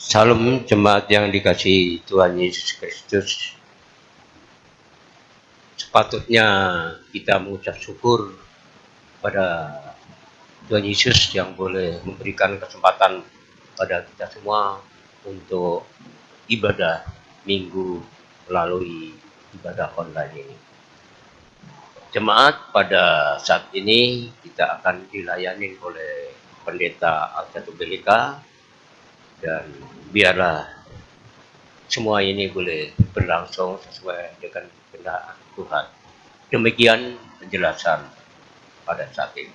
Salam jemaat yang dikasihi Tuhan Yesus Kristus. Sepatutnya kita mengucap syukur pada Tuhan Yesus yang boleh memberikan kesempatan pada kita semua untuk ibadah minggu melalui ibadah online ini. Jemaat pada saat ini kita akan dilayani oleh Pendeta Alcato Belika, dan biarlah semua ini boleh berlangsung sesuai dengan kehendak Tuhan. Demikian penjelasan pada saat ini.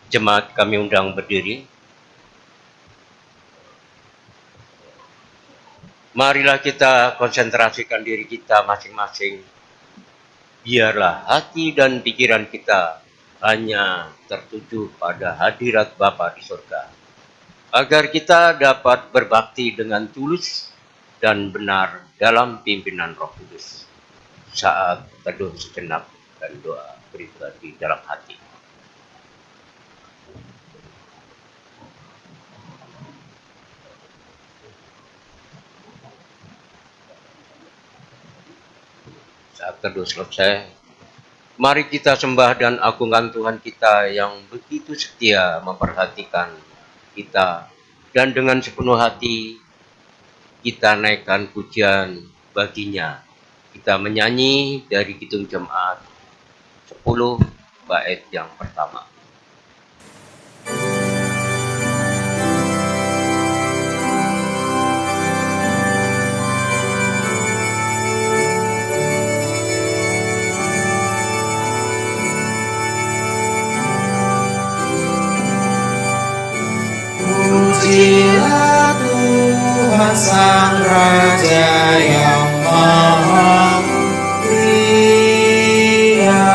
Jemaat kami undang berdiri. Marilah kita konsentrasikan diri kita masing-masing. Biarlah hati dan pikiran kita hanya tertuju pada hadirat Bapa di surga, agar kita dapat berbakti dengan tulus dan benar dalam pimpinan Roh Kudus saat teduh sejenak dan doa pribadi dalam hati. Saat teduh selesai, mari kita sembah dan agungkan Tuhan kita yang begitu setia memperhatikan kita, dan dengan sepenuh hati kita naikkan pujian baginya. Kita menyanyi dari Kidung Jemaat 10 bait yang pertama. Pujilah Tuhan Sang Raja yang Maha Mulia,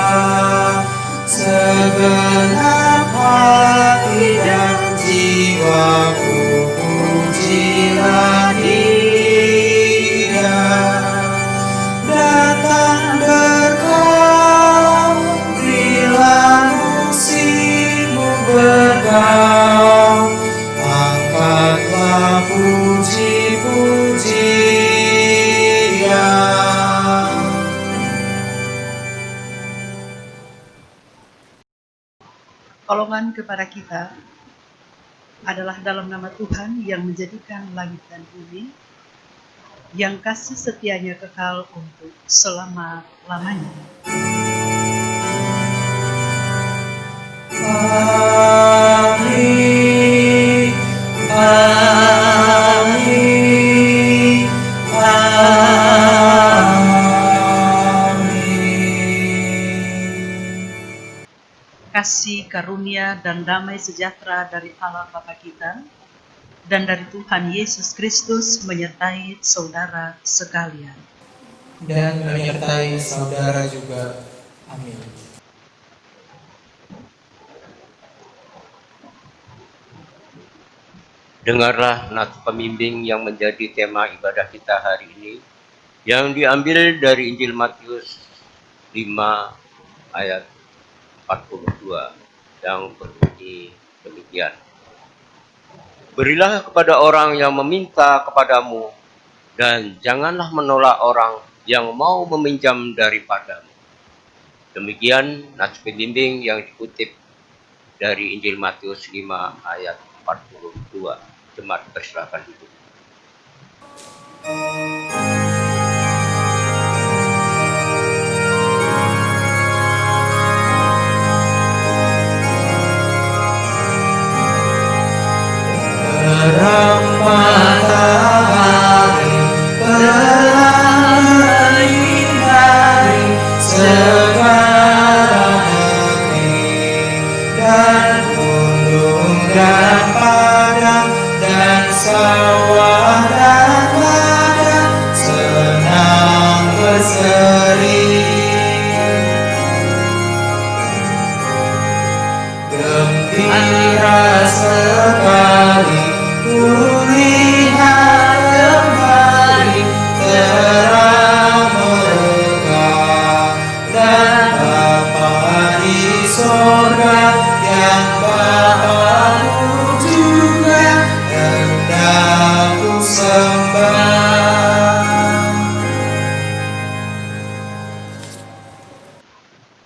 segenap hati dan jiwaku pujilah Dia. Datang berkau, berilah musikmu bergaul, angkatlah puji-pujian. Pertolongan kepada kita adalah dalam nama Tuhan yang menjadikan langit dan bumi, yang kasih setianya kekal untuk selama-lamanya. Amin. Amin. Amin. Kasih, karunia, dan damai sejahtera dari Allah Bapa kita dan dari Tuhan Yesus Kristus menyertai saudara sekalian. Dan menyertai saudara juga. Amin. Dengarlah nats pembimbing yang menjadi tema ibadah kita hari ini, yang diambil dari Injil Matius 5 ayat 42, yang berbunyi demikian. Berilah kepada orang yang meminta kepadamu, dan janganlah menolak orang yang mau meminjam daripadamu. Demikian nats pembimbing yang dikutip dari Injil Matius 5 ayat 42. Jemaat persilakan duduk. Terang matahari telah menyinari segala negeri, dan gunung dan padang dan sawah dan ladang senang berseri. Gembira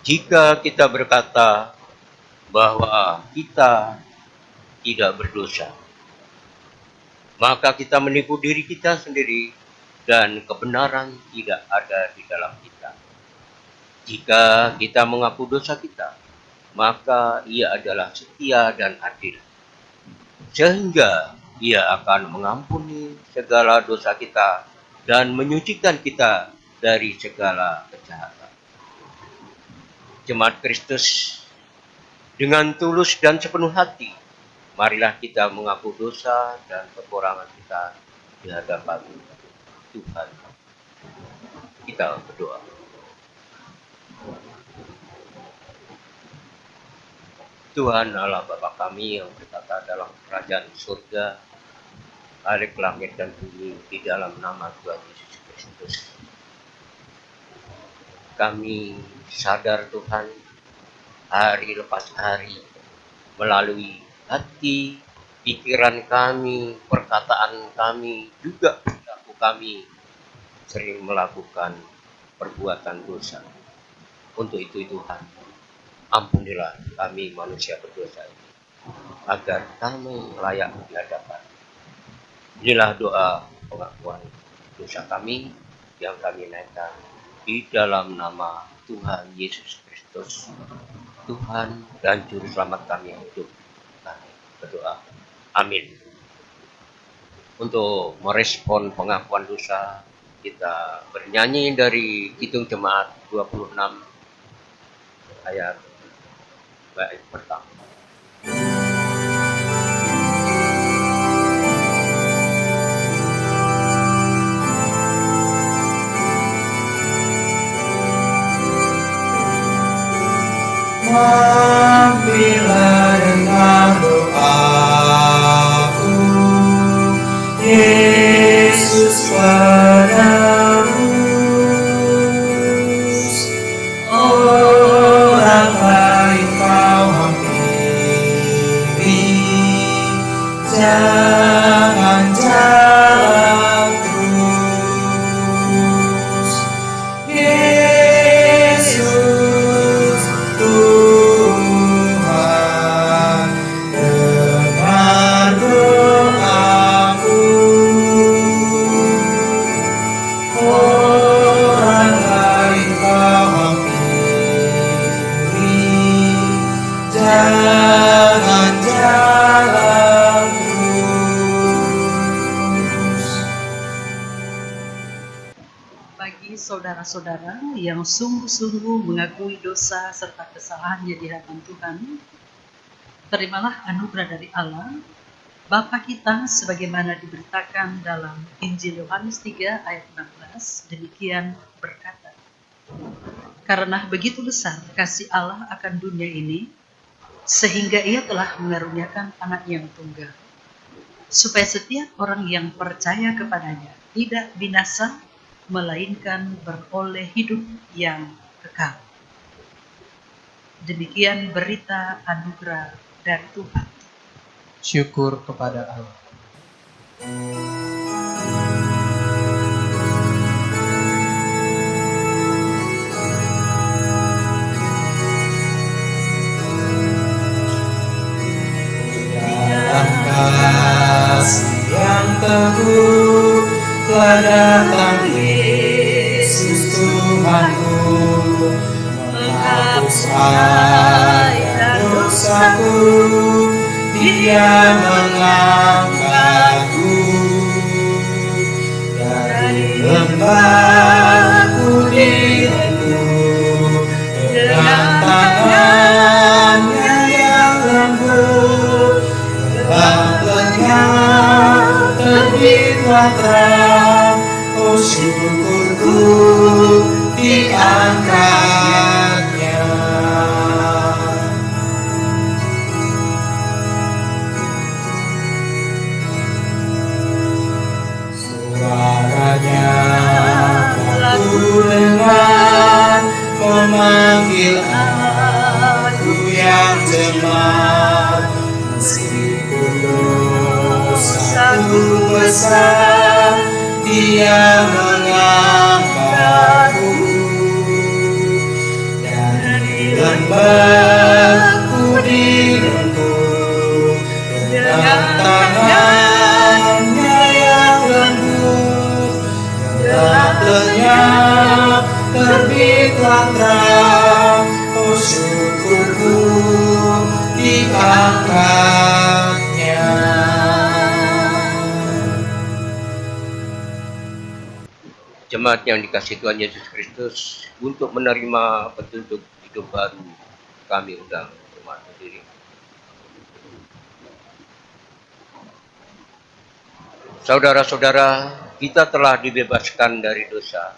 Jika kita berkata bahwa kita tidak berdosa, maka kita menipu diri kita sendiri dan kebenaran tidak ada di dalam kita. Jika kita mengaku dosa kita, maka Ia adalah setia dan adil, sehingga Ia akan mengampuni segala dosa kita dan menyucikan kita dari segala kejahatan. Jemaat Kristus, dengan tulus dan sepenuh hati, marilah kita mengaku dosa dan kekurangan kita di hadapan Tuhan. Kita berdoa. Tuhan Allah Bapa kami yang berkata dalam kerajaan surga, balik langit dan bumi di dalam nama Tuhan Yesus Kristus. Kami sadar Tuhan, hari lepas hari, melalui hati, pikiran kami, perkataan kami, juga perilaku kami, sering melakukan perbuatan dosa. Untuk itu Tuhan, ampunilah kami manusia berdosa ini, agar kami layak di hadapan. Inilah doa pengakuan dosa kami yang kami naikkan di dalam nama Tuhan Yesus Kristus, Tuhan dan Juru Selamat kami yang hidup. Kami berdoa. Amin. Untuk merespon pengakuan dosa, kita bernyanyi dari Kidung Jemaat 26 ayat bait pertama. Mampirlah dengar doaku, Yesus penebus. Orang lain kau hampiri, jangan jalan terus. Yesus Tuhan, dengar doaku. Orang lain kau hampiri, jangan jalan terus. Bagi saudara-saudara yang sungguh-sungguh mengakui dosa serta kesalahannya di hadapan Tuhan, terimalah anugerah dari Allah, Bapa kita sebagaimana diberitakan dalam Injil Yohanes 3 ayat 16, demikian berkata, karena begitu besar kasih Allah akan dunia ini, sehingga Ia telah mengaruniakan anak yang tunggal, supaya setiap orang yang percaya kepadanya tidak binasa, melainkan beroleh hidup yang kekal. Demikian berita anugerah dari Tuhan. Syukur kepada Allah. Dalam kasih yang teguh telah datang Yesus Tuhanku, menghapus air dosaku. Dia mengangkatku dari lembah kudirku dengan tangannya yang lembut. Telah lenyap terbitlah terang, oh syukurku diangkatnya. Suaranya telah kudengar memanggil aku yang jemaat, meskipun dosaku besar, Dia mengangkatku dari Pelukku direngkuh dengan tangannya yang lembut, gelap lenyap terbitlah terang. Oh syukurku diangkatnya. Jemaat yang dikasihi Tuhan Yesus Kristus, untuk menerima petunjuk hidup baru, kami undang jemaat berdiri. Saudara-saudara, kita telah dibebaskan dari dosa,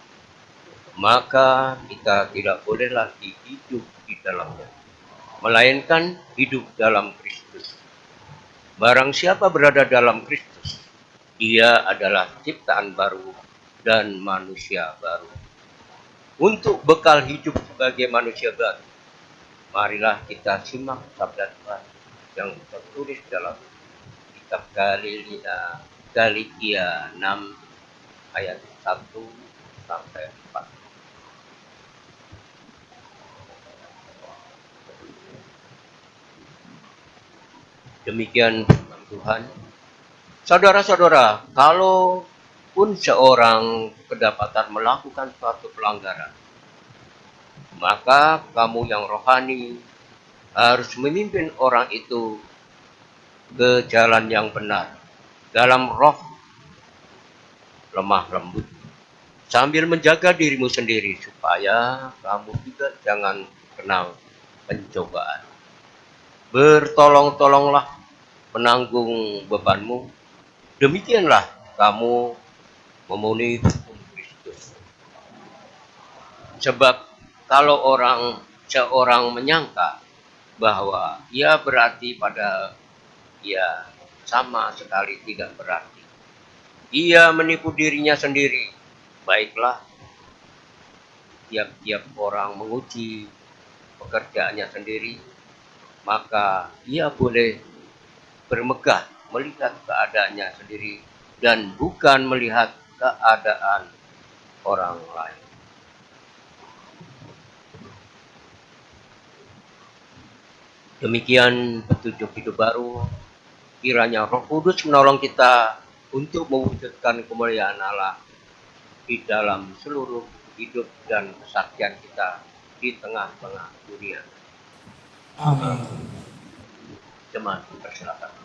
maka kita tidak boleh lagi hidup di dalamnya, melainkan hidup dalam Kristus. Barang siapa berada dalam Kristus, dia adalah ciptaan baru dan manusia baru. Untuk bekal hidup sebagai manusia baru, marilah kita simak sabda Tuhan yang tertulis dalam kitab Galatia 6 ayat 1 sampai 4. Demikian firman Tuhan. Saudara-saudara, kalau pun seorang kedapatan melakukan suatu pelanggaran, maka kamu yang rohani harus memimpin orang itu ke jalan yang benar dalam roh lemah lembut, sambil menjaga dirimu sendiri supaya kamu juga jangan kena pencobaan. Bertolong-tolonglah menanggung bebanmu, demikianlah kamu memenuhi hukum Kristus. Sebab kalau seorang menyangka bahwa ia berarti pada ia sama sekali tidak berarti. Ia menipu dirinya sendiri. Baiklah, tiap-tiap orang menguji pekerjaannya sendiri, maka ia boleh bermegah melihat keadaannya sendiri dan bukan melihat keadaan orang lain. Demikian petunjuk hidup baru. Kiranya Roh Kudus menolong kita untuk mewujudkan kemuliaan Allah di dalam seluruh hidup dan kesaksian kita di tengah-tengah dunia. Amin. Jemaat, persilakan.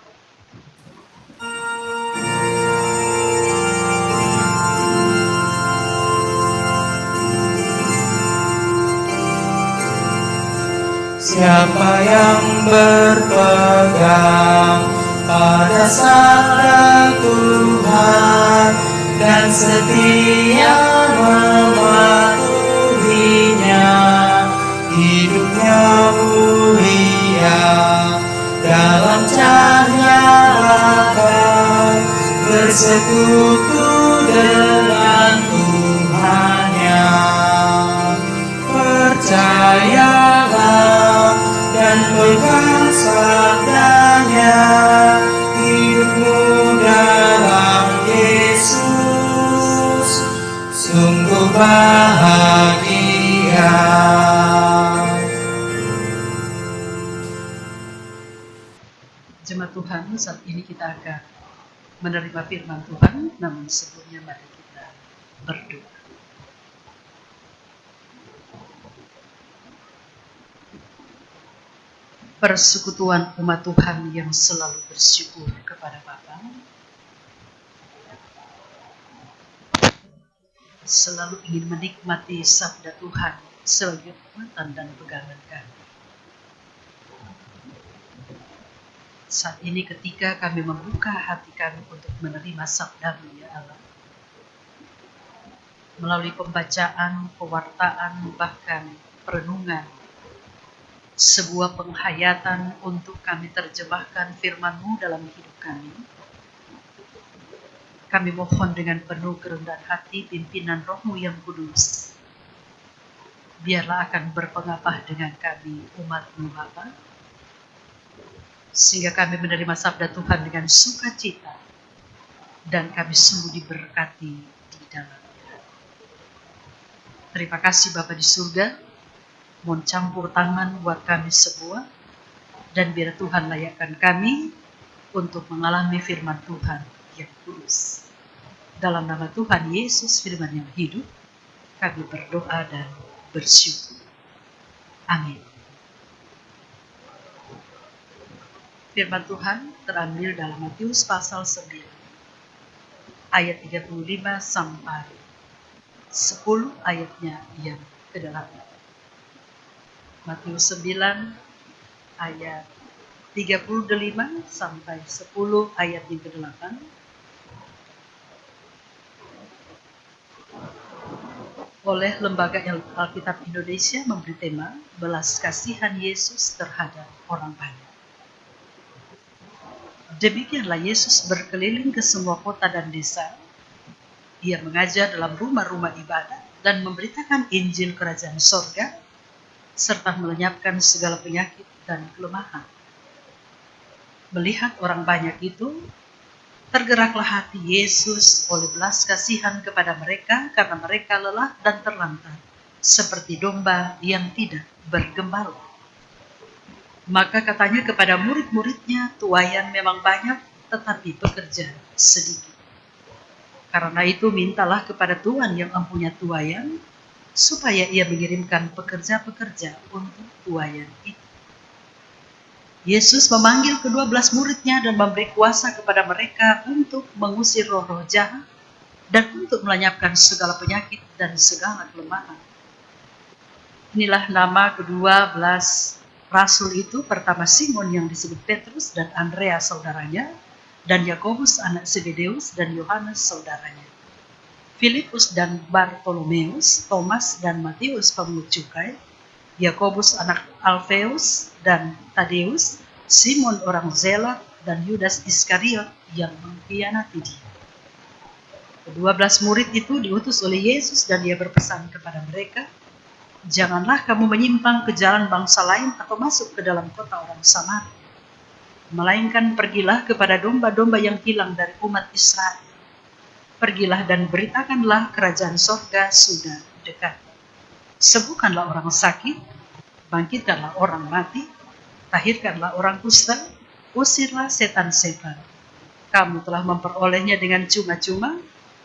Siapa yang berpegang pada sabda Tuhan dan setia mematuhinya, hidupnya mulia dalam cahaya akan bersekutu dengan Tuhannya. Percayalah dan pegang sabdanya, hidupmu dalam Yesus sungguh bahagia. Jemaat Tuhan, saat ini kita akan menerima firman Tuhan, namun sebelumnya mari kita berdoa. Persekutuan umat Tuhan yang selalu bersyukur kepada Bapa, selalu ingin menikmati sabda Tuhan sebagai kekuatan dan pegangan kami. Saat ini ketika kami membuka hati kami untuk menerima sabda-Mu ya Allah, melalui pembacaan, pewartaan, bahkan perenungan, sebuah penghayatan untuk kami terjemahkan firman-Mu dalam hidup kami. Kami mohon dengan penuh kerendahan hati pimpinan Roh-Mu yang kudus. Biarlah akan berpengapah dengan kami umat-Mu Bapa, sehingga kami menerima sabda Tuhan dengan sukacita dan kami sungguh diberkati di dalamnya. Terima kasih Bapa di surga. mohon campur tangan buat kami semua, dan biar Tuhan layakkan kami untuk mengalami firman Tuhan yang kudus. Dalam nama Tuhan Yesus, firman yang hidup, kami berdoa dan bersyukur. Amin. Firman Tuhan terambil dalam Matius pasal 9, ayat 35 sampai 10 ayatnya yang ke-8. Matius 9 ayat 35 sampai 10 ayat yang ke-8. Oleh Lembaga Alkitab Indonesia memberi tema belas kasihan Yesus terhadap orang banyak. Demikianlah Yesus berkeliling ke semua kota dan desa. Ia mengajar dalam rumah-rumah ibadat dan memberitakan Injil Kerajaan Sorga, serta melenyapkan segala penyakit dan kelemahan. Melihat orang banyak itu, tergeraklah hati Yesus oleh belas kasihan kepada mereka karena mereka lelah dan terlantar, seperti domba yang tidak bergembala. Maka katanya kepada murid-muridnya, tuaian memang banyak, tetapi pekerja sedikit. Karena itu mintalah kepada Tuhan yang mempunyai tuaian, supaya ia mengirimkan pekerja-pekerja untuk tuaian itu. Yesus memanggil ke-12 muridnya dan memberi kuasa kepada mereka untuk mengusir roh-roh jahat dan untuk melenyapkan segala penyakit dan segala kelemahan. Inilah nama ke-12 rasul itu, pertama Simon yang disebut Petrus dan Andreas saudaranya, dan Yakobus anak Zebedeus dan Yohanes saudaranya, Filipus dan Bartolomeus, Thomas dan Matius pemungut cukai, Yakobus anak Alfeus dan Tadeus, Simon orang Zealot, dan Yudas Iskariot yang mengkhianati dia. Ke-12 murid itu diutus oleh Yesus dan dia berpesan kepada mereka, janganlah kamu menyimpang ke jalan bangsa lain atau masuk ke dalam kota orang Samaria, melainkan pergilah kepada domba-domba yang hilang dari umat Israel. Pergilah dan beritakanlah kerajaan sorga sudah dekat. Sembuhkanlah orang sakit, bangkitkanlah orang mati, tahirkanlah orang kusta, usirlah setan-setan. Kamu telah memperolehnya dengan cuma-cuma,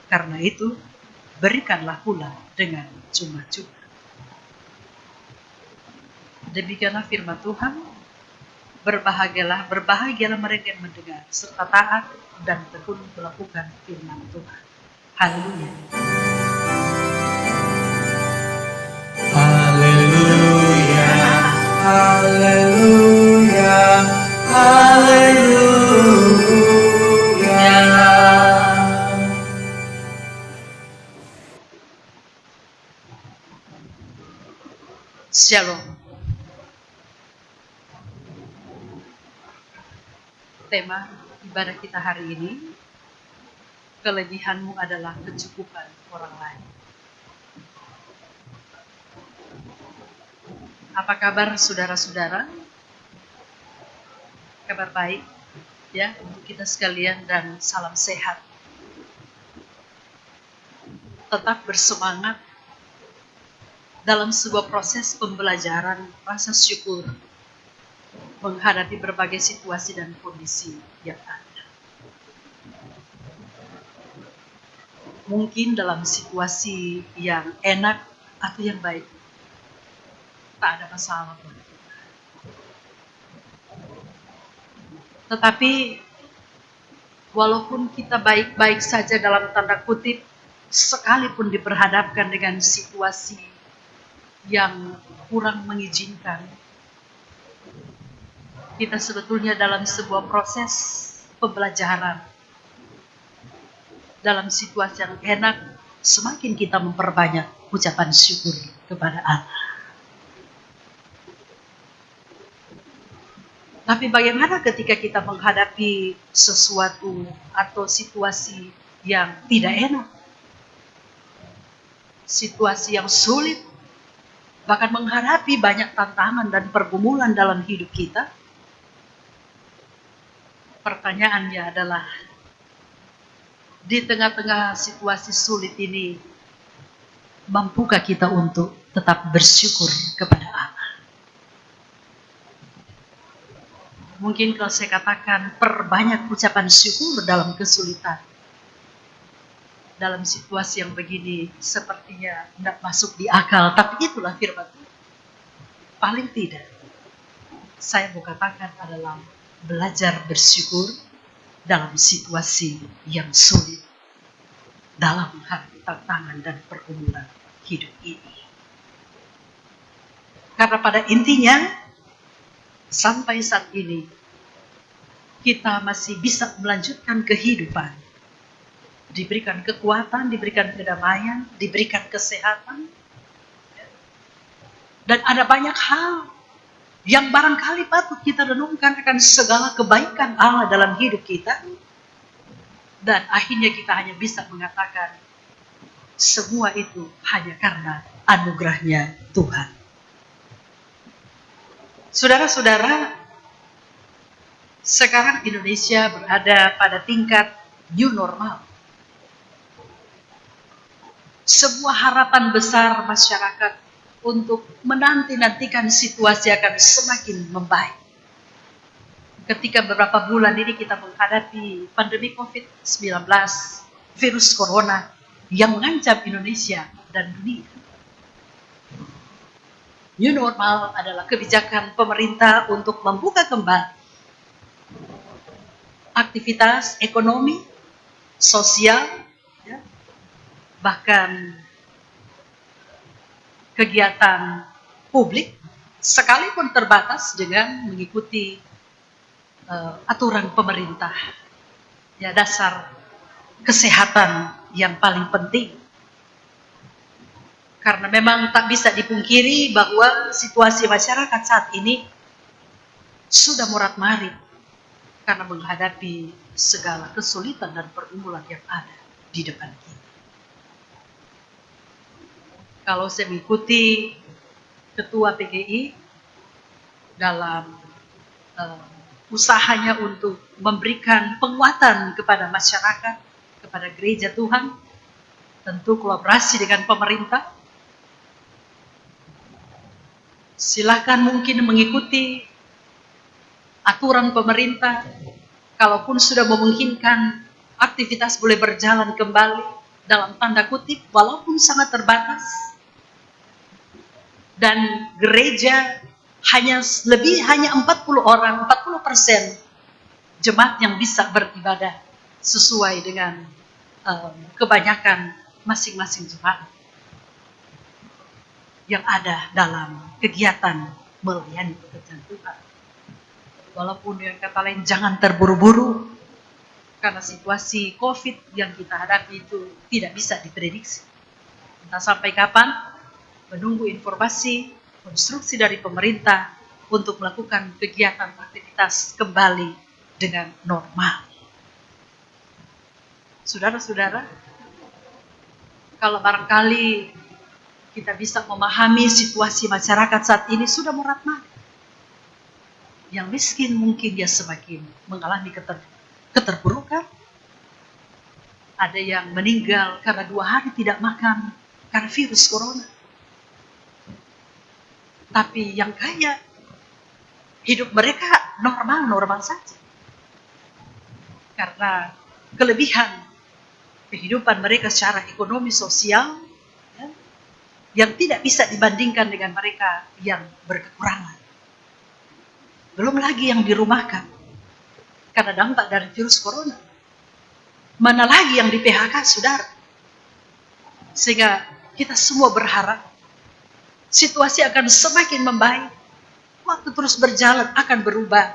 karena itu berikanlah pula dengan cuma-cuma. Demikianlah firman Tuhan. Berbahagialah mereka yang mendengar serta taat dan tekun melakukan firman Tuhan. Haleluya. Haleluya, haleluya, haleluya. Shalom. Tema ibadah kita hari ini, kelebihanmu adalah kecukupan orang lain. Apa kabar saudara-saudara? Kabar baik ya untuk kita sekalian dan salam sehat. Tetap bersemangat dalam sebuah proses pembelajaran rasa syukur menghadapi berbagai situasi dan kondisi yang ada. Mungkin dalam situasi yang enak atau yang baik, tak ada masalah. Tetapi walaupun kita baik-baik saja dalam tanda kutip, sekalipun diperhadapkan dengan situasi yang kurang mengizinkan, kita sebetulnya dalam sebuah proses pembelajaran. Dalam situasi yang enak, semakin kita memperbanyak ucapan syukur kepada Allah. Tapi bagaimana ketika kita menghadapi sesuatu atau situasi yang tidak enak? Situasi yang sulit, bahkan menghadapi banyak tantangan dan pergumulan dalam hidup kita? Pertanyaannya adalah, di tengah-tengah situasi sulit ini, mampukah kita untuk tetap bersyukur kepada Allah? Mungkin kalau saya katakan perbanyak ucapan syukur dalam kesulitan. Dalam situasi yang begini sepertinya tidak masuk di akal, tapi itulah firman Tuhan. Paling tidak, saya mau katakan adalah belajar bersyukur dalam situasi yang sulit, dalam menghadapi tantangan dan pergumulan hidup ini. Karena pada intinya, sampai saat ini, kita masih bisa melanjutkan kehidupan. Diberikan kekuatan, diberikan kedamaian, diberikan kesehatan. Dan ada banyak hal yang barangkali patut kita renungkan akan segala kebaikan Allah dalam hidup kita. Dan akhirnya kita hanya bisa mengatakan, semua itu hanya karena anugerahnya Tuhan. Saudara-saudara, sekarang Indonesia berada pada tingkat new normal. Sebuah harapan besar masyarakat untuk menanti-nantikan situasi akan semakin membaik. Ketika beberapa bulan ini kita menghadapi pandemi COVID-19, virus corona yang mengancam Indonesia dan dunia. New normal adalah kebijakan pemerintah untuk membuka kembali aktivitas ekonomi, sosial, ya, bahkan kegiatan publik, sekalipun terbatas dengan mengikuti aturan pemerintah. Ya, dasar kesehatan yang paling penting. Karena memang tak bisa dipungkiri bahwa situasi masyarakat saat ini sudah morat-marit karena menghadapi segala kesulitan dan pergumulan yang ada di depan kita. Kalau saya mengikuti Ketua PGI dalam usahanya untuk memberikan penguatan kepada masyarakat, kepada gereja Tuhan, tentu kolaborasi dengan pemerintah. Silakan mungkin mengikuti aturan pemerintah, kalaupun sudah memungkinkan aktivitas boleh berjalan kembali dalam tanda kutip, walaupun sangat terbatas. Dan gereja hanya 40 orang, 40% jemaat yang bisa beribadah sesuai dengan kebanyakan masing-masing jemaat yang ada dalam kegiatan melayani pekerjaan Tuhan. Walaupun dengan kata lain jangan terburu-buru, karena situasi COVID yang kita hadapi itu tidak bisa diprediksi. Entah sampai kapan, menunggu informasi, konstruksi dari pemerintah untuk melakukan kegiatan aktivitas kembali dengan normal. Saudara-saudara, kalau barangkali kita bisa memahami situasi masyarakat saat ini sudah morat-marit. Yang miskin mungkin dia semakin mengalami keterpurukan. Ada yang meninggal karena 2 hari tidak makan karena virus corona. Tapi yang kaya, hidup mereka normal-normal saja. Karena kelebihan kehidupan mereka secara ekonomi sosial, yang tidak bisa dibandingkan dengan mereka yang berkekurangan. Belum lagi yang dirumahkan karena dampak dari virus corona. Mana lagi yang di PHK, saudara. Sehingga kita semua berharap situasi akan semakin membaik. Waktu terus berjalan akan berubah.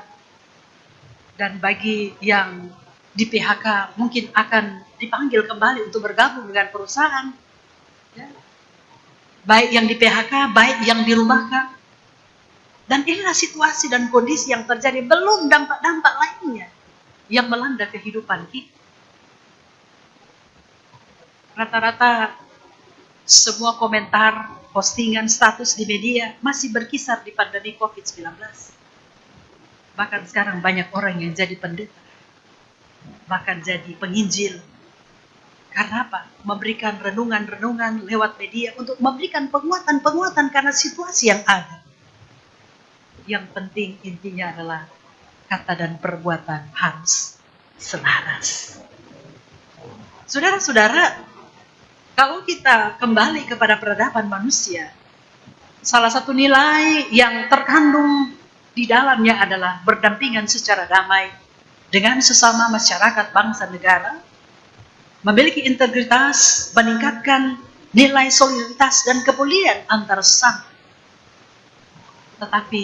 Dan bagi yang di PHK mungkin akan dipanggil kembali untuk bergabung dengan perusahaan. Ya. Baik yang di PHK, baik yang dirumahkan. Dan inilah situasi dan kondisi yang terjadi, belum dampak-dampak lainnya yang melanda kehidupan kita. Rata-rata semua komentar, postingan, status di media masih berkisar di pandemi COVID-19. Bahkan sekarang banyak orang yang jadi pendeta, bahkan jadi penginjil. Karena apa? Memberikan renungan-renungan lewat media untuk memberikan penguatan-penguatan karena situasi yang ada. Yang penting intinya adalah kata dan perbuatan harus selaras. Saudara-saudara, kalau kita kembali kepada peradaban manusia, salah satu nilai yang terkandung di dalamnya adalah berdampingan secara damai dengan sesama masyarakat bangsa negara, memiliki integritas, meningkatkan nilai solidaritas dan kepedulian antar sesama. Tetapi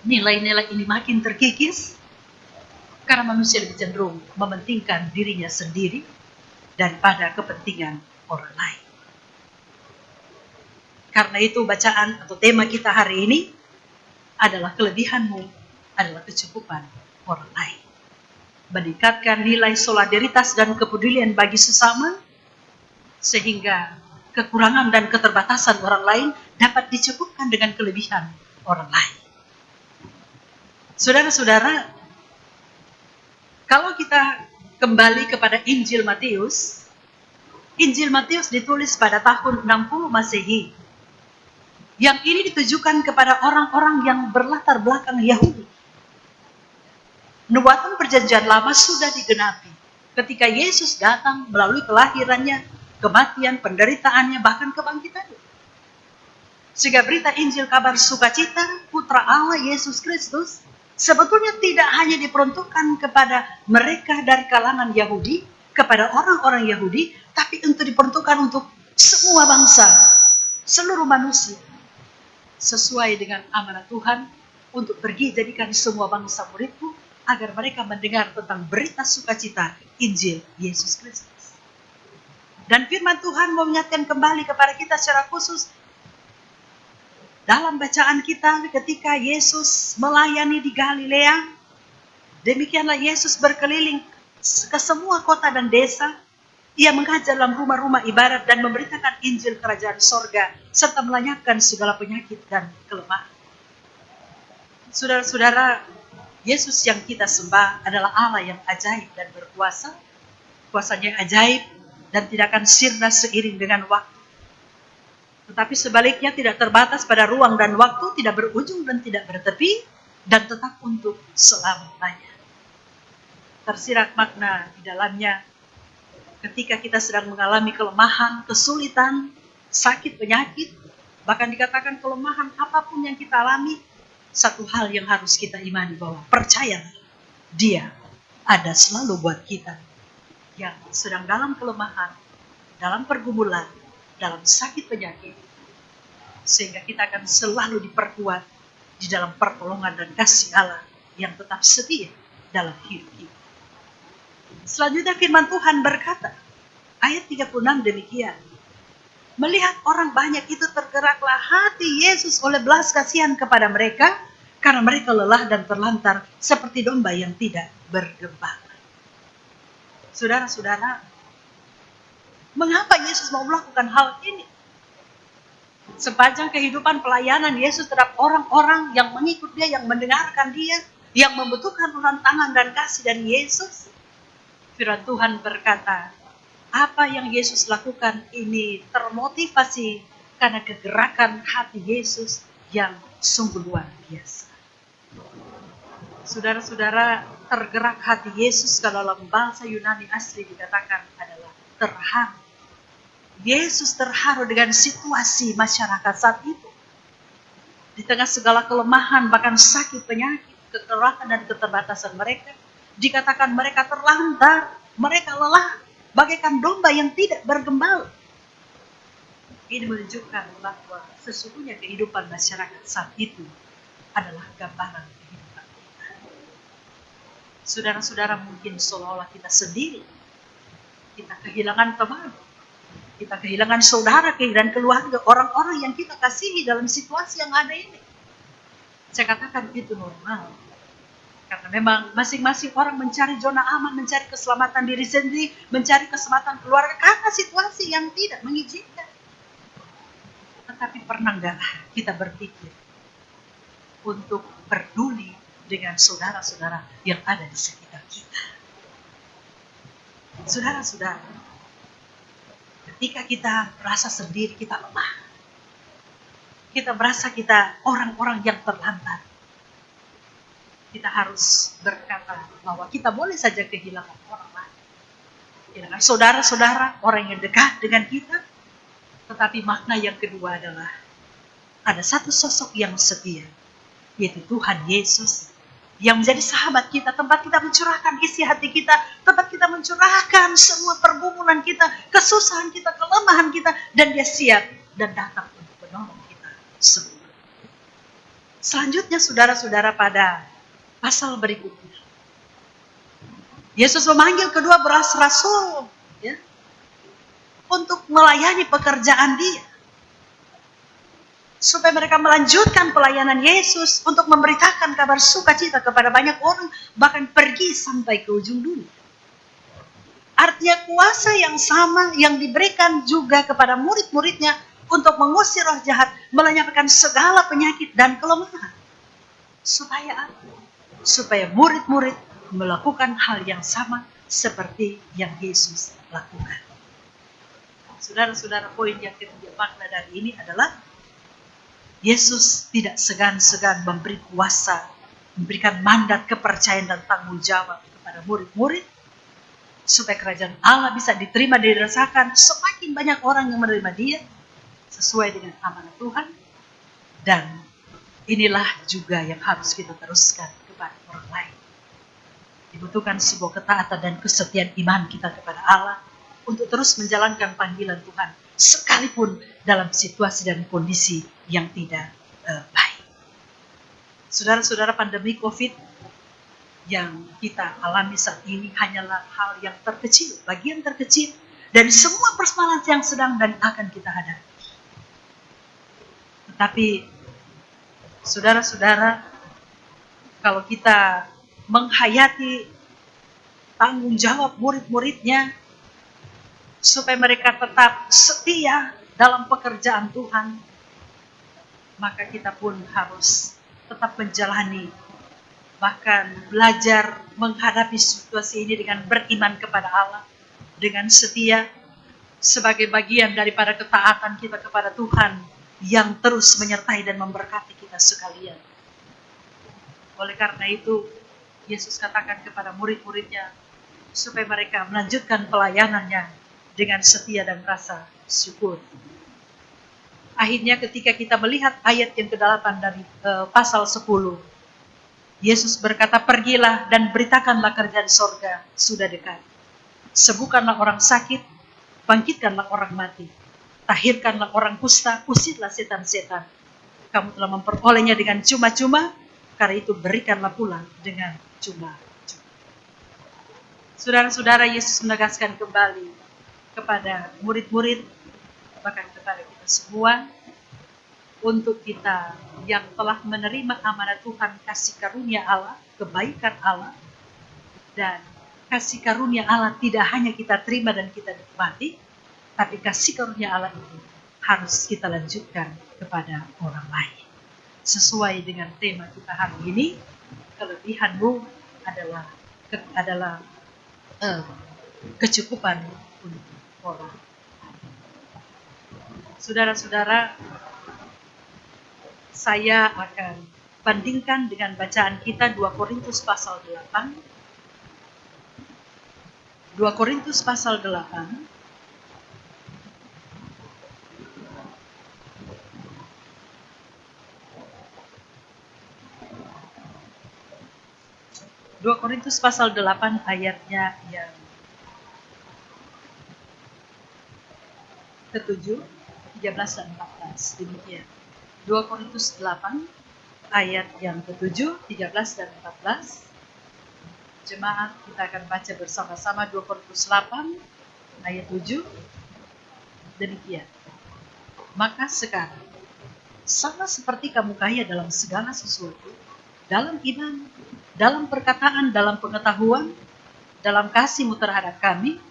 nilai-nilai ini makin terkikis karena manusia lebih cenderung mementingkan dirinya sendiri daripada kepentingan orang lain. Karena itu bacaan atau tema kita hari ini adalah kelebihanmu adalah kecukupan orang lain. Meningkatkan nilai solidaritas dan kepedulian bagi sesama sehingga kekurangan dan keterbatasan orang lain dapat dicukupkan dengan kelebihan orang lain. Saudara-saudara, kalau kita kembali kepada Injil Matius ditulis pada tahun 60 Masehi. Yang ini ditujukan kepada orang-orang yang berlatar belakang Yahudi. Nubuatan perjanjian lama sudah digenapi ketika Yesus datang melalui kelahirannya, kematian, penderitaannya, bahkan kebangkitannya. Sehingga berita Injil kabar sukacita Putra Allah Yesus Kristus sebetulnya tidak hanya diperuntukkan kepada mereka dari kalangan Yahudi, kepada orang-orang Yahudi, tapi untuk diperuntukkan untuk semua bangsa, seluruh manusia. Sesuai dengan amanat Tuhan untuk pergi jadikan semua bangsa muridku agar mereka mendengar tentang berita sukacita Injil Yesus Kristus. Dan firman Tuhan mau mengingatkan kembali kepada kita secara khusus dalam bacaan kita ketika Yesus melayani di Galilea. Demikianlah Yesus berkeliling ke semua kota dan desa. Ia mengajar dalam rumah-rumah ibadat dan memberitakan Injil Kerajaan Sorga serta melenyapkan segala penyakit dan kelemahan. Saudara-saudara, Yesus yang kita sembah adalah Allah yang ajaib dan berkuasa. Kuasanya ajaib dan tidak akan sirna seiring dengan waktu. Tetapi sebaliknya tidak terbatas pada ruang dan waktu, tidak berujung dan tidak bertepi, dan tetap untuk selamanya. Tersirat makna di dalamnya ketika kita sedang mengalami kelemahan, kesulitan, sakit, penyakit, bahkan dikatakan kelemahan apapun yang kita alami, satu hal yang harus kita imani bahwa percayalah, Dia ada selalu buat kita yang sedang dalam kelemahan, dalam pergumulan, dalam sakit penyakit, sehingga kita akan selalu diperkuat di dalam pertolongan dan kasih Allah yang tetap setia dalam hidup kita. Selanjutnya firman Tuhan berkata, ayat 36 demikian. Melihat orang banyak itu tergeraklah hati Yesus oleh belas kasihan kepada mereka, karena mereka lelah dan terlantar seperti domba yang tidak bergembala. Saudara-saudara, mengapa Yesus mau melakukan hal ini? Sepanjang kehidupan pelayanan Yesus terhadap orang-orang yang mengikut Dia, yang mendengarkan Dia, yang membutuhkan uluran tangan dan kasih dari Yesus, firman Tuhan berkata, apa yang Yesus lakukan ini termotivasi karena kegerakan hati Yesus yang sungguh luar biasa. Saudara-saudara, tergerak hati Yesus kalau dalam bahasa Yunani asli dikatakan adalah terharu. Yesus terharu dengan situasi masyarakat saat itu. Di tengah segala kelemahan, bahkan sakit, penyakit, kekerasan dan keterbatasan mereka, dikatakan mereka terlantar, mereka lelah, bagaikan domba yang tidak bergembala. Ini menunjukkan bahwa sesungguhnya kehidupan masyarakat saat itu adalah gambaran kehidupan kita. Saudara-saudara, mungkin seolah-olah kita sendiri. Kita kehilangan teman, kita kehilangan saudara, kehilangan keluarga, orang-orang yang kita kasihi dalam situasi yang ada ini. Saya katakan itu normal. Karena memang masing-masing orang mencari zona aman, mencari keselamatan diri sendiri, mencari keselamatan keluarga karena situasi yang tidak mengizinkan. Tetapi pernah enggak kita berpikir untuk peduli dengan saudara-saudara yang ada di sekitar kita? Saudara-saudara, ketika kita merasa sendiri, kita lemah. Kita merasa kita orang-orang yang terlantar. kita harus berkata bahwa kita boleh saja kehilangan orang lain. Kehilangan saudara-saudara, orang yang dekat dengan kita. Tetapi makna yang kedua adalah ada satu sosok yang setia, yaitu Tuhan Yesus, yang menjadi sahabat kita, tempat kita mencurahkan isi hati kita, tempat kita mencurahkan semua pergumulan kita, kesusahan kita, kelemahan kita, dan Dia siap dan datang untuk menolong kita semua. Selanjutnya saudara-saudara, pada pasal berikutnya, Yesus memanggil kedua belas rasul, ya, untuk melayani pekerjaan Dia, supaya mereka melanjutkan pelayanan Yesus untuk memberitakan kabar sukacita kepada banyak orang, bahkan pergi sampai ke ujung dunia. Artinya kuasa yang sama yang diberikan juga kepada murid-muridnya untuk mengusir roh jahat, melenyapkan segala penyakit dan kelemahan. Supaya apa? Supaya murid-murid melakukan hal yang sama seperti yang Yesus lakukan. Saudara-saudara, poin yang ketiga makna dari ini adalah Yesus tidak segan-segan memberi kuasa, memberikan mandat, kepercayaan dan tanggung jawab kepada murid-murid supaya kerajaan Allah bisa diterima, dirasakan semakin banyak orang yang menerima Dia sesuai dengan amanat Tuhan. Dan inilah juga yang harus kita teruskan kepada orang lain. Dibutuhkan sebuah ketaatan dan kesetiaan iman kita kepada Allah untuk terus menjalankan panggilan Tuhan, sekalipun dalam situasi dan kondisi yang tidak baik. Saudara-saudara, pandemi COVID yang kita alami saat ini hanyalah hal yang terkecil, bagian terkecil dari semua persoalan yang sedang dan akan kita hadapi. Tetapi, saudara-saudara, kalau kita menghayati tanggung jawab murid-muridnya, supaya mereka tetap setia dalam pekerjaan Tuhan, maka kita pun harus tetap menjalani, bahkan belajar menghadapi situasi ini dengan beriman kepada Allah, dengan setia, sebagai bagian daripada ketaatan kita kepada Tuhan yang terus menyertai dan memberkati kita sekalian. Oleh karena itu, Yesus katakan kepada murid-muridnya, supaya mereka melanjutkan pelayanannya dengan setia dan rasa syukur. Akhirnya ketika kita melihat ayat yang ke-8 dari pasal 10, Yesus berkata, pergilah dan beritakanlah kerajaan sorga sudah dekat. Sembuhkanlah orang sakit, bangkitkanlah orang mati, tahirkanlah orang kusta, usirlah setan-setan. Kamu telah memperolehnya dengan cuma-cuma, karena itu berikanlah pula dengan cuma-cuma. Saudara-saudara, Yesus menegaskan kembali kepada murid-murid, bahkan kepada kita semua, untuk kita yang telah menerima amanat Tuhan, kasih karunia Allah, kebaikan Allah, dan kasih karunia Allah tidak hanya kita terima dan kita nikmati, tapi kasih karunia Allah itu harus kita lanjutkan kepada orang lain. Sesuai dengan tema kita hari ini, kelebihanmu adalah kecukupan untuk orang. Saudara-saudara, saya akan bandingkan dengan bacaan kita 2 Korintus pasal 8. 2 Korintus pasal 8. Korintus pasal 8 ayatnya yang ke-7, 13 dan 14. Demikian. 2 Korintus 8 ayat yang ke-7, 13 dan 14. Jemaat, kita akan baca bersama-sama 2 Korintus 8 ayat 7. Demikian. Maka sekarang, sama seperti kamu kaya dalam segala sesuatu, dalam iman, dalam perkataan, dalam pengetahuan, dalam kasihmu terhadap kami,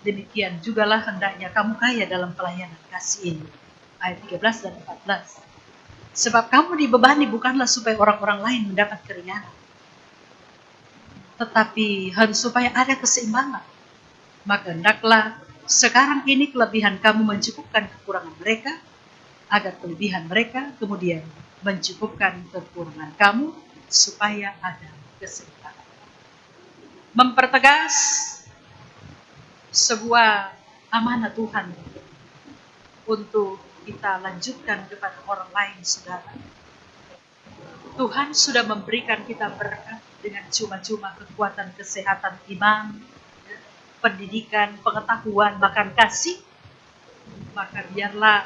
demikian jugalah hendaknya kamu kaya dalam pelayanan kasih ini. Ayat 13 dan 14. Sebab kamu dibebani bukanlah supaya orang-orang lain mendapat keringanan, tetapi harus supaya ada keseimbangan. Maka hendaklah sekarang ini kelebihan kamu mencukupkan kekurangan mereka, agar kelebihan mereka kemudian mencukupkan kekurangan kamu, supaya ada kesehatan. Mempertegas sebuah amanah Tuhan untuk kita lanjutkan kepada orang lain, saudara. Tuhan sudah memberikan kita berkat dengan cuma-cuma kekuatan, kesehatan, iman, pendidikan, pengetahuan, bahkan kasih. Maka biarlah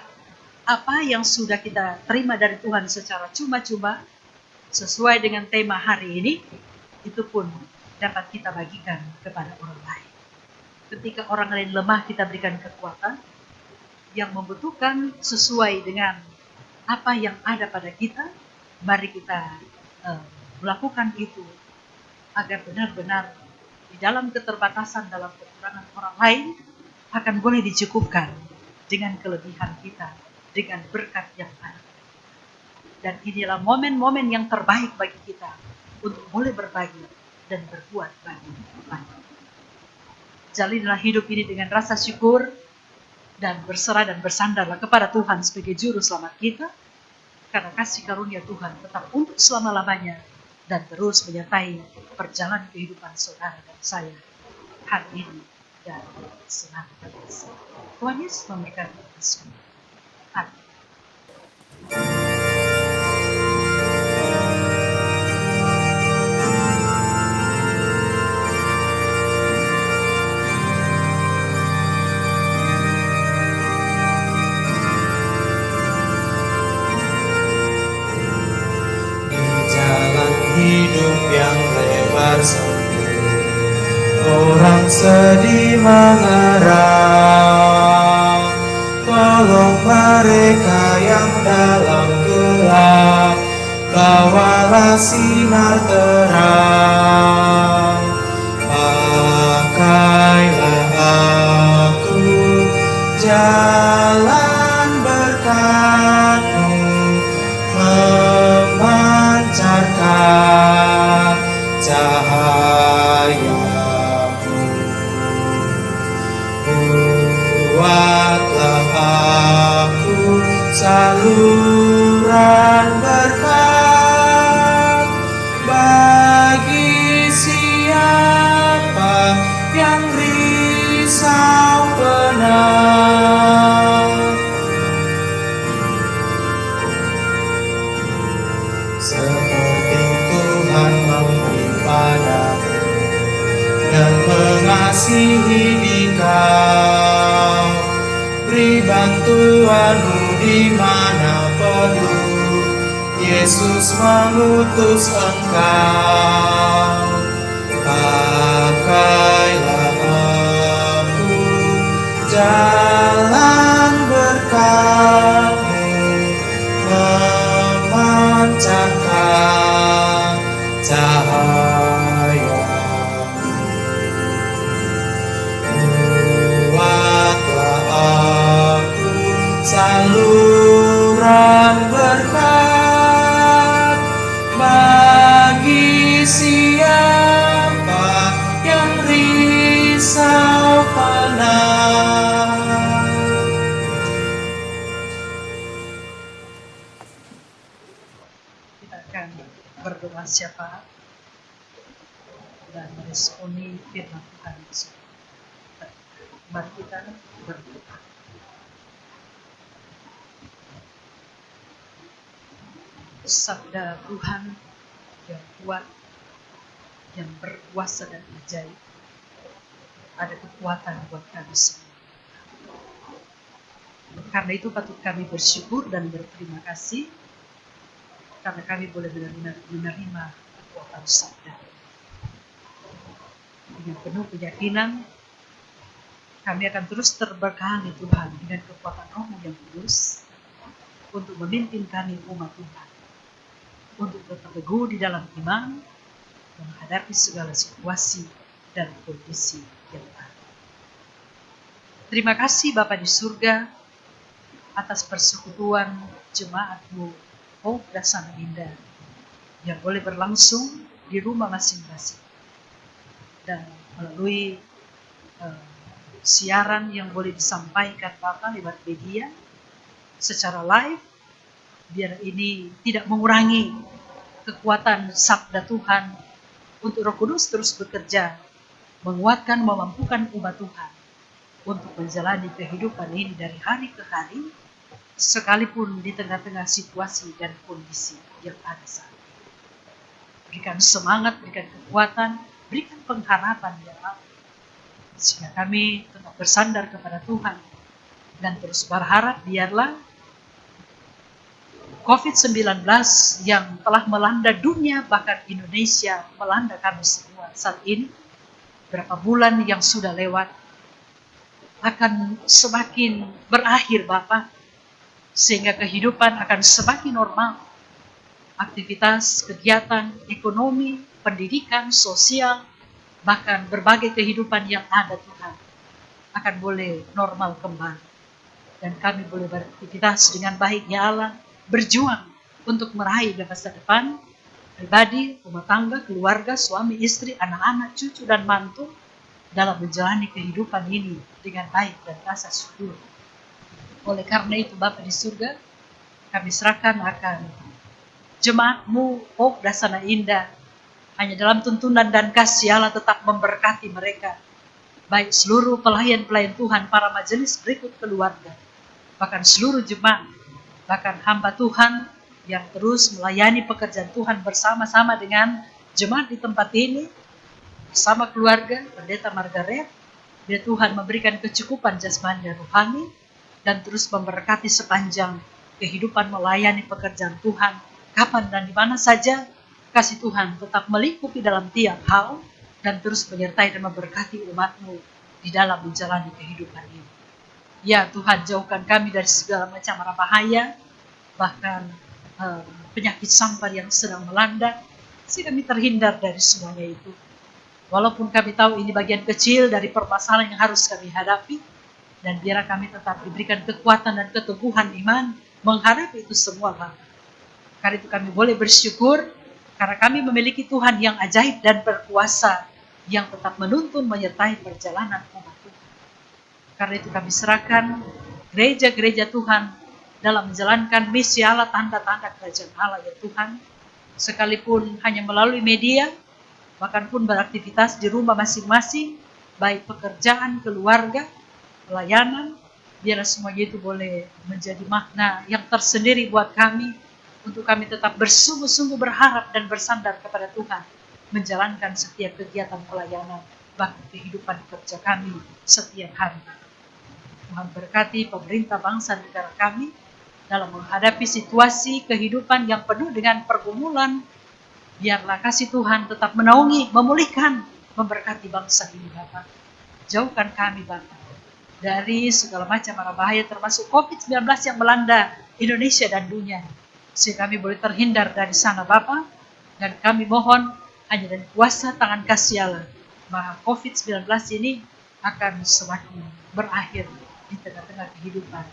apa yang sudah kita terima dari Tuhan secara cuma-cuma, sesuai dengan tema hari ini, itu pun dapat kita bagikan kepada orang lain. Ketika orang lain lemah, kita berikan kekuatan yang membutuhkan sesuai dengan apa yang ada pada kita. Mari kita melakukan itu agar benar-benar di dalam keterbatasan, dalam kekurangan orang lain akan boleh dicukupkan dengan kelebihan kita, dengan berkat yang ada. Dan inilah momen-momen yang terbaik bagi kita untuk boleh berbagi dan berbuat bagi orang lain. Jalinlah hidup ini dengan rasa syukur dan berserah dan bersandarlah kepada Tuhan sebagai juru selamat kita. Karena kasih karunia Tuhan tetap untuk selama-lamanya dan terus menyertai perjalanan kehidupan saudara dan saya hari ini dan senantiasa. Tuhan Yesus memberkati kita semua. Amin. Hidup yang lebar sempit, orang sedih mengerang. Tolong mereka yang dalam gelap, bawalah sinar terang. Pakailah aku jalan berkat-Mu, memancarkan cahaya-Mu. Buatlah aku saluran berkat bagi siapa yang risau benar. Seperti Tuhan memberi padamu dan mengasihi dikau, beri bantuanmu di mana perlu. Yesus mengutus engkau. Pakailah aku jalan berkat-Mu, memancarkan cahaya-Mu. Buatlah aku saluran berkat bagi siapa yang risau penat. Kita akan berdoa syafaat dan meresponi firman Tuhan tersebut. Mari kita berdoa. Sabda Tuhan yang kuat, yang berkuasa dan ajaib, ada kekuatan buat kami semua. Karena itu patut kami bersyukur dan berterima kasih karena kami boleh benar-benar menerima kekuatan sabda. Dengan penuh keyakinan, kami akan terus terberkati Tuhan dengan kekuatan Roh-Mu yang kudus untuk memimpin kami umat Tuhan, untuk tetap teguh di dalam iman, menghadapi segala situasi dan kondisi yang ada. Terima kasih Bapa di surga atas persekutuan jemaat-Mu, Dasana Indah, yang boleh berlangsung di rumah masing-masing. Dan melalui siaran yang boleh disampaikan Bapak lewat media secara live, biar ini tidak mengurangi kekuatan sabda Tuhan untuk Roh Kudus terus bekerja, menguatkan, memampukan umat Tuhan untuk menjalani kehidupan ini dari hari ke hari, sekalipun di tengah-tengah situasi dan kondisi yang ada saat ini. Berikan semangat, berikan kekuatan, berikan pengharapan ya Allah, sehingga kami tetap bersandar kepada Tuhan dan terus berharap biarlah COVID-19 yang telah melanda dunia, bahkan Indonesia, melanda kami semua saat ini, berapa bulan yang sudah lewat, akan semakin berakhir Bapak, sehingga kehidupan akan semakin normal. Aktivitas, kegiatan, ekonomi, pendidikan, sosial, bahkan berbagai kehidupan yang ada Tuhan, akan boleh normal kembali. Dan kami boleh beraktivitas dengan baik ya Allah, berjuang untuk meraih masa depan, pribadi, rumah tangga, keluarga, suami, istri, anak-anak, cucu, dan mantu, dalam menjalani kehidupan ini dengan baik dan rasa syukur. Oleh karena itu Bapa di surga, kami serahkan akan jemaat-Mu, Pok Dasana Indah, hanya dalam tuntunan dan kasih Allah tetap memberkati mereka, baik seluruh pelayan-pelayan Tuhan, para majelis berikut keluarga, bahkan seluruh jemaat, bahkan hamba Tuhan yang terus melayani pekerjaan Tuhan bersama-sama dengan jemaat di tempat ini, bersama keluarga Pendeta Margaret. Biar Tuhan memberikan kecukupan jasmani dan rohani, dan terus memberkati sepanjang kehidupan melayani pekerjaan Tuhan, kapan dan di mana saja. Kasih Tuhan tetap melingkupi dalam tiap hal, dan terus menyertai dan memberkati umat-Mu di dalam menjalani kehidupan ini. Ya Tuhan, jauhkan kami dari segala macam mara bahaya, bahkan penyakit sampar yang sedang melanda, sehingga kami terhindar dari semuanya itu. Walaupun kami tahu ini bagian kecil dari permasalahan yang harus kami hadapi, dan biarlah kami tetap diberikan kekuatan dan keteguhan iman menghadapi itu semua Bapak. Karena itu kami boleh bersyukur, karena kami memiliki Tuhan yang ajaib dan berkuasa, yang tetap menuntun menyertai perjalanan umat Tuhan. Karena itu kami serahkan gereja-gereja Tuhan dalam menjalankan misi Allah, tanda-tanda kerajaan Allah ya Tuhan, sekalipun hanya melalui media, bahkan pun beraktivitas di rumah masing-masing, baik pekerjaan, keluarga, pelayanan, biarlah semuanya itu boleh menjadi makna yang tersendiri buat kami, untuk kami tetap bersungguh-sungguh berharap dan bersandar kepada Tuhan, menjalankan setiap kegiatan pelayanan, bahkan kehidupan kerja kami setiap hari. Tuhan berkati pemerintah bangsa negara kami dalam menghadapi situasi kehidupan yang penuh dengan pergumulan. Biarlah kasih Tuhan tetap menaungi, memulihkan, memberkati bangsa ini Bapak. Jauhkan kami Bapak dari segala macam mara bahaya, termasuk COVID-19 yang melanda Indonesia dan dunia, sehingga kami boleh terhindar dari sana Bapak. Dan kami mohon hanya dari kuasa tangan kasih Allah, maka COVID-19 ini akan semakin berakhir di tengah-tengah kehidupan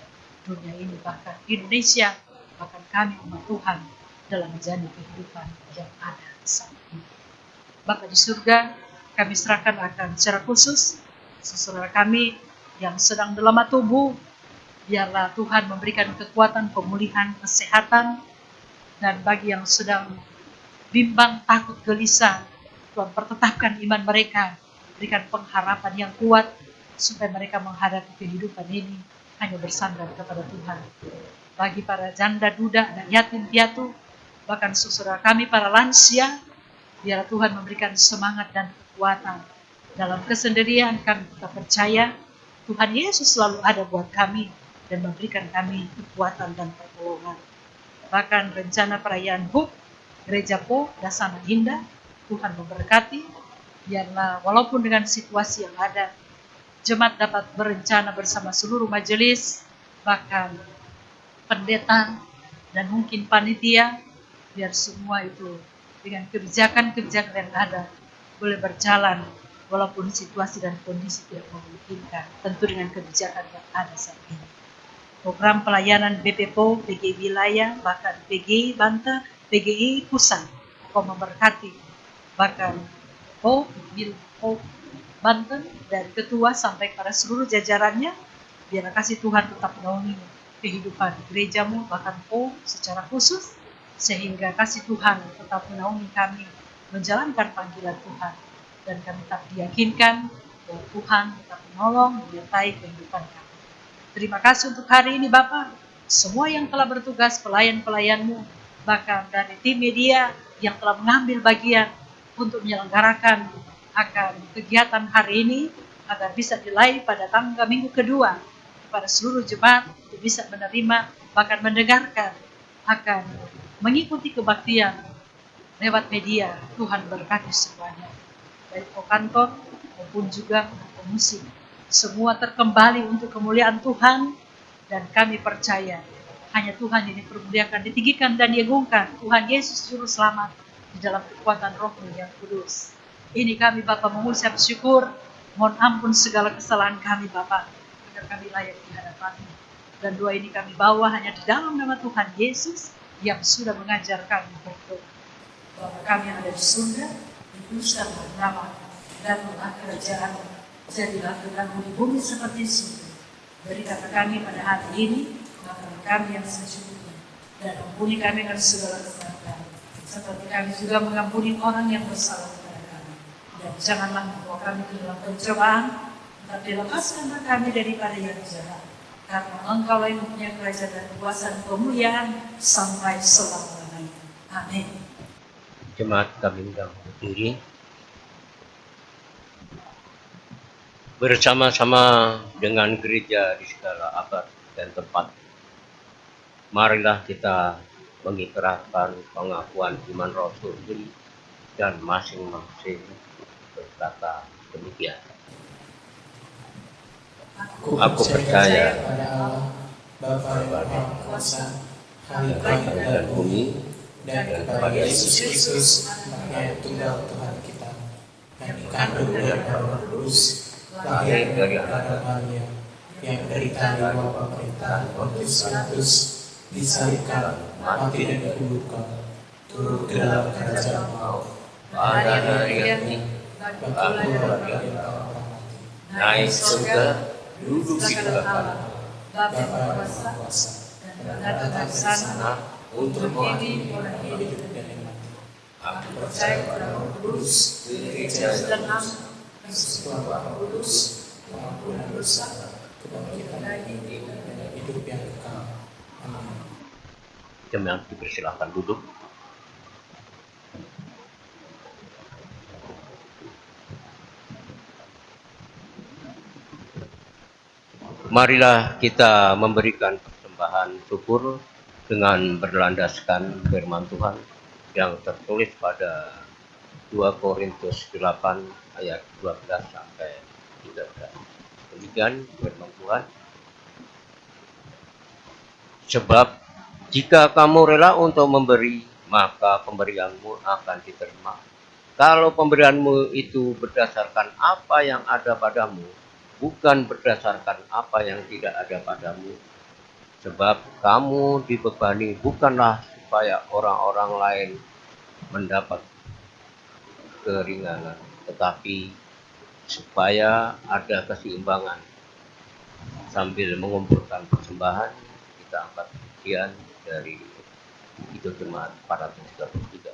dunia ini, bahkan Indonesia, bahkan kami umat Tuhan dalam menjalani kehidupan yang ada saat ini. Bapa di surga, kami serahkan akan secara khusus saudara kami yang sedang lemah tubuh, biarlah Tuhan memberikan kekuatan, pemulihan, kesehatan, dan bagi yang sedang bimbang, takut, gelisah, Tuhan pertetapkan iman mereka, berikan pengharapan yang kuat, supaya mereka menghadapi kehidupan ini hanya bersandar kepada Tuhan. Bagi para janda, duda, dan yatim piatu, bahkan saudara kami para lansia, biarlah Tuhan memberikan semangat dan kekuatan. Dalam kesendirian kami tetap percaya Tuhan Yesus selalu ada buat kami dan memberikan kami kekuatan dan pertolongan. Bahkan rencana perayaan HUT Gereja Po Dasana Indah, Tuhan memberkati. Biarlah walaupun dengan situasi yang ada, jemaat dapat berencana bersama seluruh majelis, bahkan pendeta dan mungkin panitia, biar semua itu dengan kebijakan-kebijakan yang ada boleh berjalan walaupun situasi dan kondisi tidak memungkinkan, tentu dengan kebijakan yang ada saat ini. Program pelayanan BPPO, PGI Wilayah, bahkan PGI Banten, PGI Pusat, kau memberkati, bahkan Banten dari ketua sampai pada seluruh jajarannya, biar kasih Tuhan tetap menaungi kehidupan gerejamu, bahkan secara khusus, sehingga kasih Tuhan tetap menaungi kami menjalankan panggilan Tuhan. Dan kami tak diyakinkan bahwa Tuhan tetap menolong, menyertai kehidupan kami. Terima kasih untuk hari ini Bapak. Semua yang telah bertugas, pelayan-pelayan-Mu, bahkan dari tim media yang telah mengambil bagian untuk menyelenggarakan akan kegiatan hari ini, agar bisa dilayani pada tanggal minggu kedua kepada seluruh jemaat untuk bisa menerima, bahkan mendengarkan, akan mengikuti kebaktian lewat media. Tuhan berkati semuanya, baik kantor maupun juga musik. Semua terkembali untuk kemuliaan Tuhan, dan kami percaya hanya Tuhan ini dipermuliakan, ditinggikan dan diagungkan. Tuhan Yesus Juru Selamat di dalam kekuatan Roh-Mu yang kudus. Ini kami Bapa mengucap syukur, mohon ampun segala kesalahan kami Bapa, agar kami layak di hadapan-Mu. Dan doa ini kami bawa hanya di dalam nama Tuhan Yesus yang sudah mengajar kami berdoa. Bapa kami yang ada di surga, dikuduskanlah nama, datanglah kerajaan-Mu, jadilah kehendak-Mu di bumi seperti di surga. Berikan kami pada hari ini makanan kami yang secukupnya, dan ampuni kami akan segala kesalahan kami, seperti kami juga mengampuni orang yang bersalah kepada kami. Dan janganlah membawa kami ke dalam pencobaan, tetapi lepaskanlah kami daripada yang jahat. Karena Engkau yang mempunyai kerajaan dan kuasa dan kemuliaan sampai selama-lamanya. Amin. Jemaat kami undang berdiri. Bersama-sama dengan gereja di segala abad dan tempat, marilah kita mengikrarkan pengakuan iman Rasul dan masing-masing berkata demikian. Aku percaya pada Allah, Bapa yang Maha Kuasa, Khalik langit dan bumi, dan kepada Yesus Kristus, anaknya yang tunggal Tuhan kita, yang dikandung dari Roh Kudus, lahir dari anak Maria, yang menderita di bawah pemerintahan Pontius Pilatus, disalibkan, mati dan dikuburkan, turun ke dalam kerajaan maut. Pada hari yang bangkit dari orang-orang mati, naik surga, duduk di sebelah kanan Bapa yang Maha Kuasa, dan datang dari sana untuk menghakimi orang hidup dan yang mati. Aku percaya pada Roh Kudus, gereja dan Persekutuan Roh Kudus, pengampunan dosa, kebangkitan dari dan hidup yang kekal. Amin. Jemaat dipersilakan duduk. Marilah kita memberikan persembahan syukur dengan berlandaskan firman Tuhan yang tertulis pada 2 Korintus 8 ayat 12 sampai 13. Demikian firman Tuhan. Sebab jika kamu rela untuk memberi, maka pemberianmu akan diterima. Kalau pemberianmu itu berdasarkan apa yang ada padamu, bukan berdasarkan apa yang tidak ada padamu. Sebab kamu dibebani bukanlah supaya orang-orang lain mendapat keringanan, tetapi supaya ada keseimbangan. Sambil mengumpulkan persembahan, kita angkat pujian dari Kidung Jemaat 433.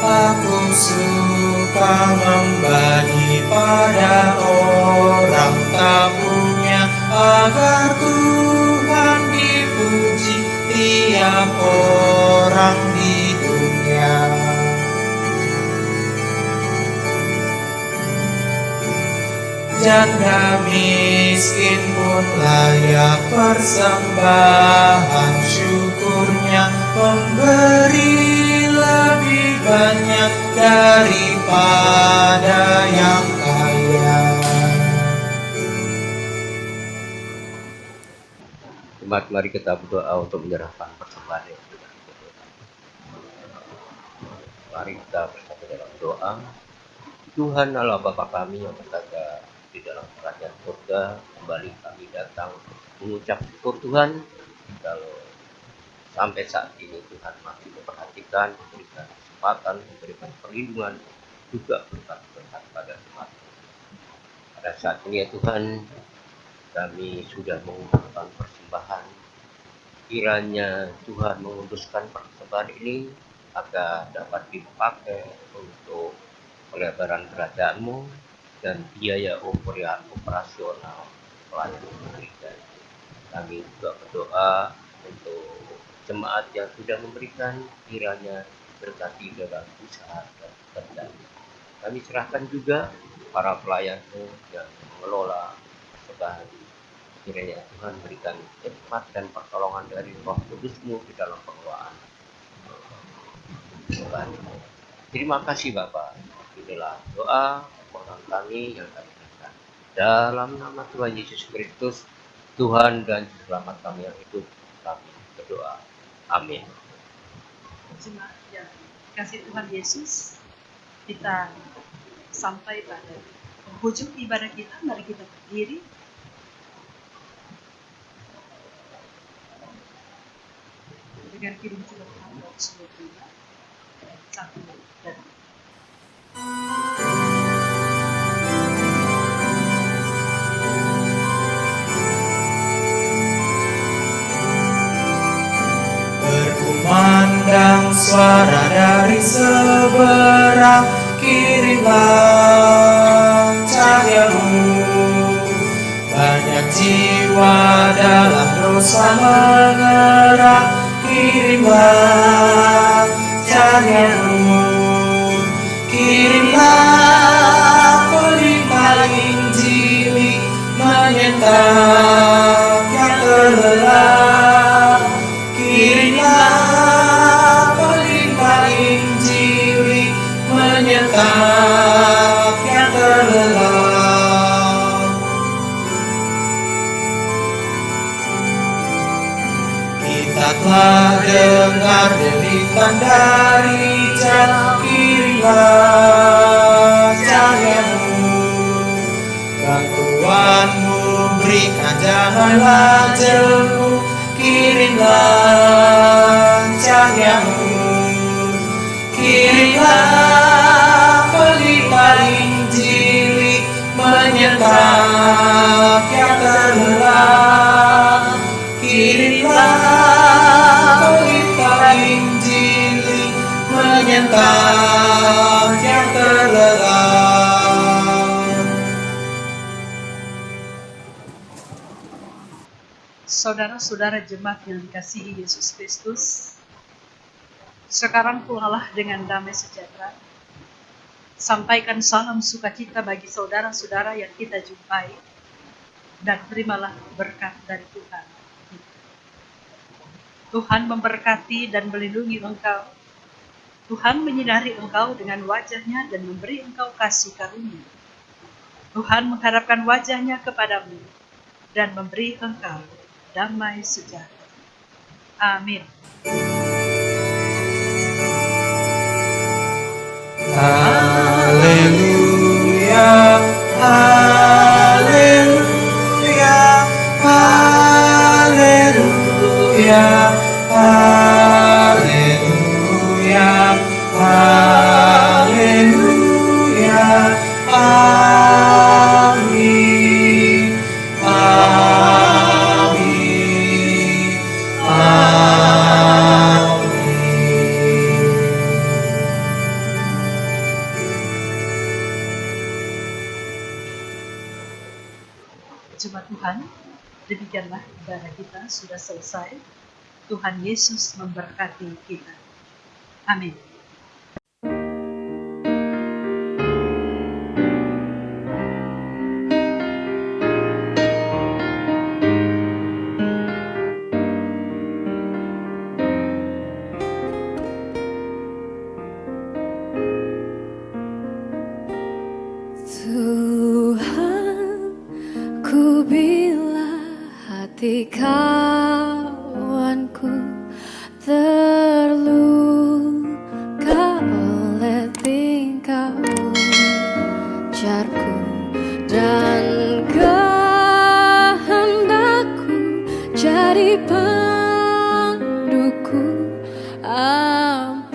Aku suka membagi pada orang tak punya, agar Tuhan dipuji tiap orang di dunia. Janda miskin pun layak persembahan syukurnya, memberi lebih banyak daripada yang kaya. Mari kita berdoa untuk menyerahkan persembahan yang sudah kita berikan. Mari kita bersatu dalam doa. Tuhan Allah Bapa kami yang berada di dalam kerajaan surga, kembali kami datang mengucap syukur Tuhan kalau sampai saat ini Tuhan masih memperhatikan, memberikan kesempatan, memberikan perlindungan, juga berkat-berkat pada jemaat. Pada saat ini ya Tuhan, kami sudah mengumpulkan persembahan. Kiranya Tuhan menguduskan persembahan ini agar dapat dipakai untuk pelebaran kerajaan-Mu dan biaya operasional pelayanan gereja. Kami juga berdoa untuk jemaat yang sudah memberikan, kiranya berkati dalam usaha dan kerja. Kami serahkan juga para pelayan-Mu yang mengelola persembahan. Kiranya Tuhan berikan hikmat dan pertolongan dari Roh Kudus-Mu di dalam pengelolaan persembahan. Terima kasih Bapak. Inilah doa permohonan kami yang kami berikan. Dalam nama Tuhan Yesus Kristus, Tuhan dan Juru Selamat kami yang hidup, kami berdoa. Amin. Jemaat yang kasih Tuhan Yesus, kita sampai pada penghujung ibadah kita. Mari kita berdiri. Dengan kirim juga Tuhan seluruh dunia. Satu dan Berkumandang suara dari seberang, kirimlah cahaya-Mu. Banyak jiwa dalam dosa mengerang, kirimlah cahaya-Mu. Kirimlah pelita Injili menyentang yang terlelap. Kirimlah pelita Injili menyentang yang terlelap. Kita telah dengar deritaan dari Jah, kirimlah cahaya-Mu. Bantuan-Mu berikan, janganlah jemu, kirimlah cahaya-Mu. Kirimlah pelita Injili menyentang yang terlelap. Kirimlah pelita Injili menyentang yang terlelap. saudara-saudara jemaat yang dikasihi Yesus Kristus, sekarang pulanglah dengan damai sejahtera. Sampaikan salam sukacita bagi saudara-saudara yang kita jumpai, dan terimalah berkat dari Tuhan. Tuhan memberkati dan melindungi engkau. Tuhan menyinari engkau dengan wajah-Nya dan memberi engkau kasih karunia. Tuhan menghadapkan wajah-Nya kepadamu dan memberi engkau damai sejahtera. Amin. Haleluya, haleluya, haleluya, haleluya, haleluya, amin, amin, amin. Jemaat Tuhan, demikianlah ibadah kita sudah selesai. Tuhan Yesus memberkati kita. Amin. Tuhan, ku bila hati kawanku terluka oleh tingkah ujarku dan kehendakku jadi panduku. Ampunilah.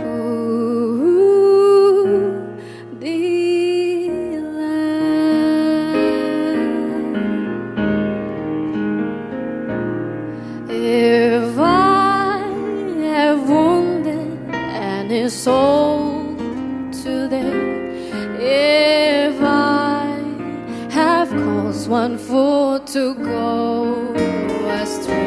go astray.